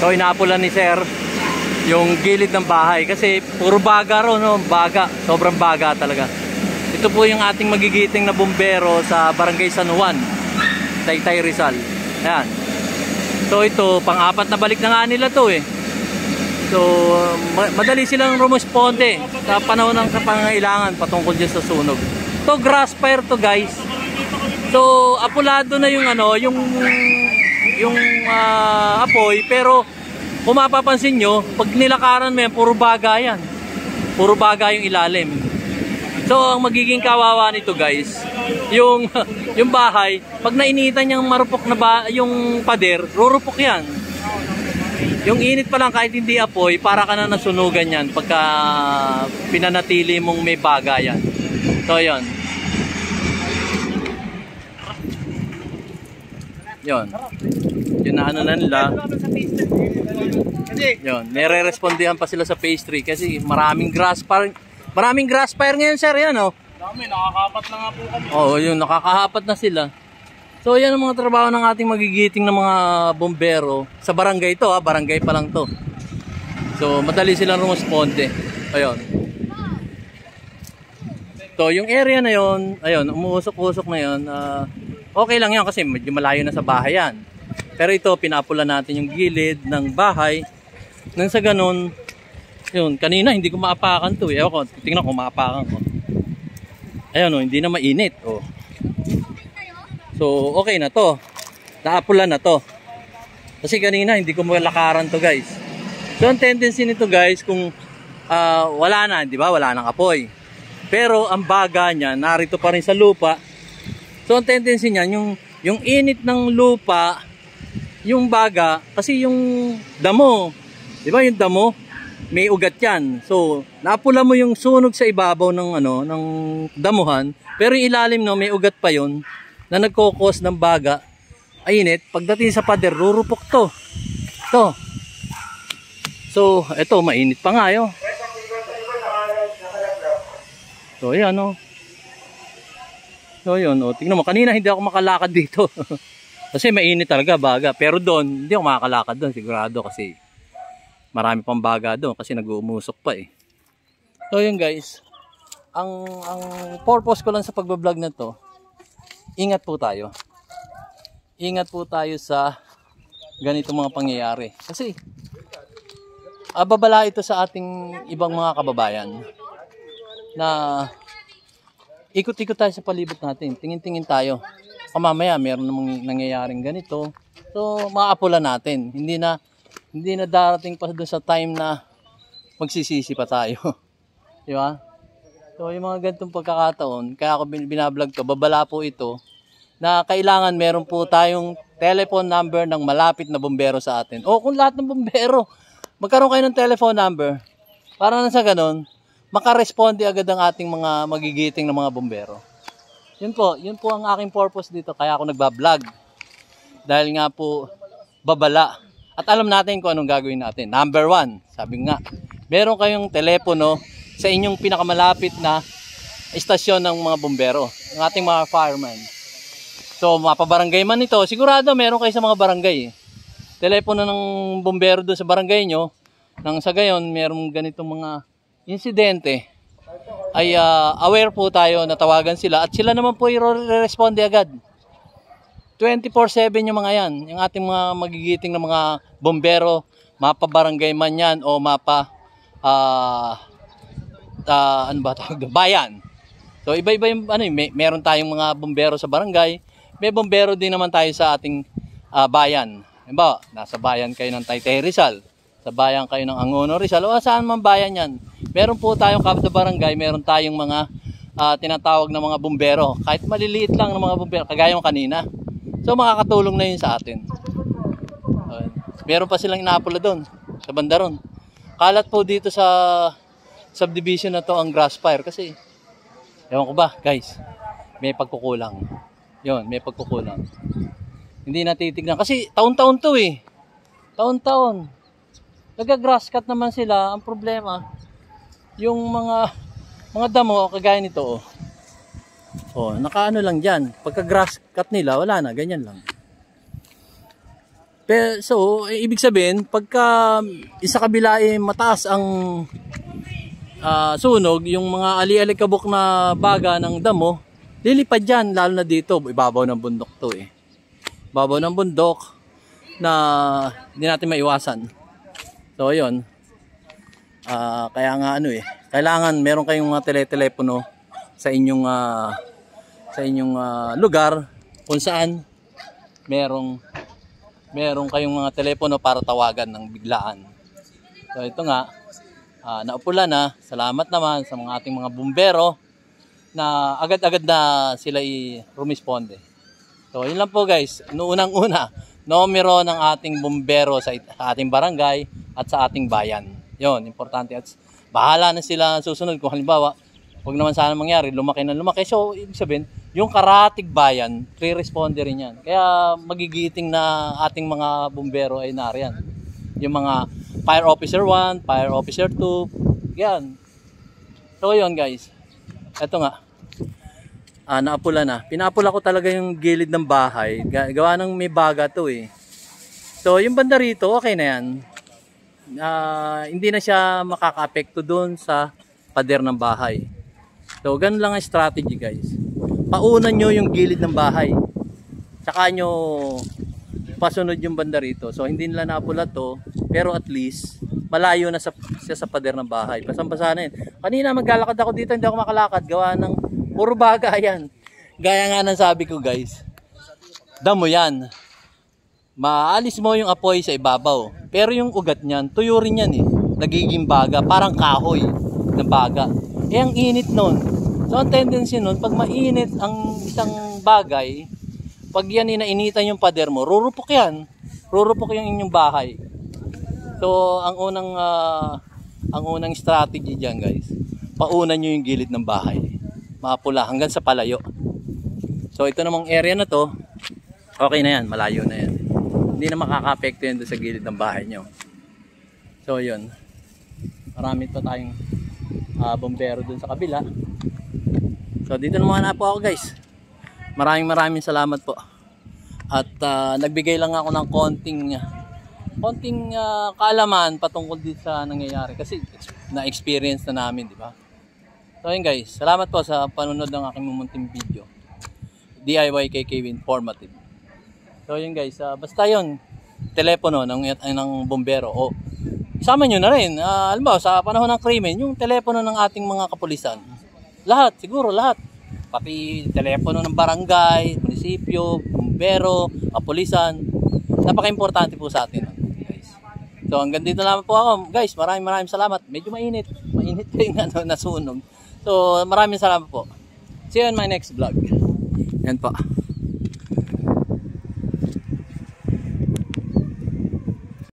So inaapulan ni sir yung gilid ng bahay kasi puro baga ro, no? Baga, sobrang baga talaga. Ito po yung ating magigiting na bumbero sa Barangay San Juan, Taytay, Rizal. Ayan. So ito, pang-apat na balik na nga nila to eh. So madali silang rumusponde sa panahon ng pangangailangan patungkol dyan sa sunog. To grass fire to guys. So apulado na yung ano, yung apoy, pero kung mapapansin nyo, pag nilakaran mo yan, puro baga yan. Puro baga yung ilalim. So ang magiging kawawa nito guys, yung bahay, pag nainitan niyang marupok na yung pader, rurupok yan. Yung init pa lang kahit hindi apoy, para ka na nasunugan yan pagka pinanatili mong may baga yan. So yun. Yun. Yun na ano na nila. Yun. Nire-respondihan pa sila sa phase 3 kasi maraming grass fire. Maraming grass fire ngayon sir, yan oh. Dami, nakakahapat na nga po kami. Oo, yun, nakakahapat na sila. So yan ang mga trabaho ng ating magigiting ng mga bombero sa barangay to, barangay pa lang to. So madali silang rumusponde. Ayun. So yung area na yon, ayun, umuusok-usok na yon. Okay lang yan kasi medyo malayo na sa bahay yan. Pero ito, pinapula natin yung gilid ng bahay. Nang sa ganun, yun, kanina hindi ko maapakan to. Ewan ko, tingnan ko maapakan ko. Ayun oh, hindi na mainit. Oh. So okay na to. Naapulan na to. Kasi kanina hindi ko malakaran to guys. So ang tendency nito guys, kung wala na, di ba? Wala nang apoy. Pero ang baga niya narito pa rin sa lupa. So ang tendency niya, yung init ng lupa, yung baga, kasi yung damo, di ba yung damo, may ugat yan. So naapula mo yung sunog sa ibabaw ng ng damuhan, pero yung ilalim no, may ugat pa yon na nagkokos ng baga, init, pagdating sa pader, rurupok to. To. So, eto, mainit pa nga yun. So, ayan o. So, yun o. Tingnan mo, kanina hindi ako makalakad dito. Kasi mainit talaga, baga. Pero doon, hindi ako makakalakad doon, sigurado. Kasi marami pang baga doon. Kasi nag-uumusok pa eh. So, yun guys. Ang purpose ko lang sa pagbablog na to, ingat po tayo. Ingat po tayo sa ganito mga pangyayari. Kasi babala ito sa ating ibang mga kababayan na ikot-ikot tayo sa palibot natin. Tingin-tingin tayo. Mamaya meron namang nangyayaring ganito. So maaapula natin. Hindi na darating pa doon sa time na magsisisi pa tayo. Di ba? So yung mga ganitong pagkakataon, kaya ako binablog to, babala po ito, na kailangan meron po tayong telephone number ng malapit na bumbero sa atin. O kung lahat ng bumbero, magkaroon kayo ng telephone number, para na sa ganun, makaresponde agad ang ating mga magigiting na mga bumbero. Yun po ang aking purpose dito, kaya ako nagbablog. Dahil nga po, babala. At alam natin kung anong gagawin natin. Number 1, sabi nga, meron kayong telepono sa inyong pinakamalapit na istasyon ng mga bumbero, ng ating mga firemen. So mapabarangay man ito, sigurado meron kayo sa mga barangay. Telepono ng bumbero doon sa barangay nyo, nang sa gayon merong ganitong mga insidente, ay aware po tayo na tawagan sila at sila naman po i-responde agad. 24/7 yung mga yan, yung ating mga magigiting na mga bumbero, mapabarangay man yan o bayan. So iba-iba yung meron tayong mga bumbero sa barangay, may bumbero din naman tayo sa ating bayan. Halimbawa, nasa bayan kayo ng Taytay, Rizal, sa bayan kayo ng Angono, Rizal, o saan man bayan yan. Meron po tayong kapit barangay, meron tayong mga tinatawag na mga bumbero. Kahit maliliit lang ng mga bumbero, kagaya yung kanina. So makakatulong na yun sa atin. Meron pa silang inaapula doon, sa bandaron. Kalat po dito sa subdivision na to ang grass fire kasi ewan ko ba guys, may pagkukulang. Yun, may pagkukulang. Hindi natitignan kasi taon-taon to eh. Taon-taon. Nag-grass cut naman sila. Ang problema, yung mga damo kagaya nito oh. Nakaano lang diyan. Pagka grass cut nila, wala na, ganyan lang. Pero, so, ibig sabihin, pagka isa kabila mataas ang sunog, yung mga ali-alikabok na baga ng damo, lilipad yan, lalo na dito, ibabaw ng bundok to eh. Ibabaw ng bundok na hindi natin maiwasan. So, yun. Kaya nga kailangan meron kayong mga telepono sa inyong lugar kung saan meron kayong mga telepono para tawagan ng biglaan. So ito nga, naupula na. Salamat naman sa mga ating mga bumbero na agad-agad na sila rumisponde. So yun lang po guys, unang-una, numero ng ating bumbero sa ating barangay at sa ating bayan. Yun, importante. At bahala na sila susunod kung halimbawa, huwag naman sana mangyari, lumaki na lumaki. So, ibig sabihin, yung karatig bayan, re-responde rin yan. Kaya magigiting na ating mga bumbero ay nariyan. Yung mga Fire Officer 1, Fire Officer 2, yan. So, yun guys. Ito nga. Naapula na. Pinapula ko talaga yung gilid ng bahay. Gawa ng may baga to eh. So, yung banda rito, okay na yan. Hindi na siya makaka-apekto doon sa pader ng bahay. So, ganun lang ang strategy guys. Paunan nyo yung gilid ng bahay. Tsaka nyo pasunod yung banda rito. So, hindi nila napula to. Pero at least, malayo na siya sa pader ng bahay. Basang-basa na yun. Kanina maglalakad ako dito, hindi ako makalakad. Gawa ng puro baga yan. Gaya nga ng sabi ko guys. Damo yan. Maalis mo yung apoy sa ibabaw. Pero yung ugat niyan, tuyo rin yan eh. Nagiging baga, parang kahoy na baga. Ang init nun. So ang tendency nun, pag mainit ang isang bagay, pag yan inainitan yung pader mo, rurupok yan. Rurupok yung inyong bahay. So ang unang strategy dyan guys, paunan nyo yung gilid ng bahay. Mapula hanggang sa palayo. So ito namang area na to, okay na yan, malayo na yan. Hindi na makaka-apekto yun doon sa gilid ng bahay nyo. So yun, marami pa tayong bombero doon sa kabila. So dito naman na po ako guys. Maraming salamat po. At nagbigay lang ako ng konting kaalaman patungkol dito sa nangyayari. Kasi na-experience na namin, di ba? So yun guys, salamat po sa panunod ng aking mumunting video. DIY KKW Informative. So yun guys, basta yun, telepono ng bombero o isama nyo na rin, alam ba, sa panahon ng krimen, yung telepono ng ating mga kapulisan. Lahat, siguro lahat. Pati telepono ng barangay, munisipyo, bombero, kapulisan. Napaka-importante po sa atin. Guys. So hanggang dito naman po ako. Guys, maraming salamat. Medyo mainit. Mainit pa yung nasunog. So maraming salamat po. See you in my next vlog. Yan po.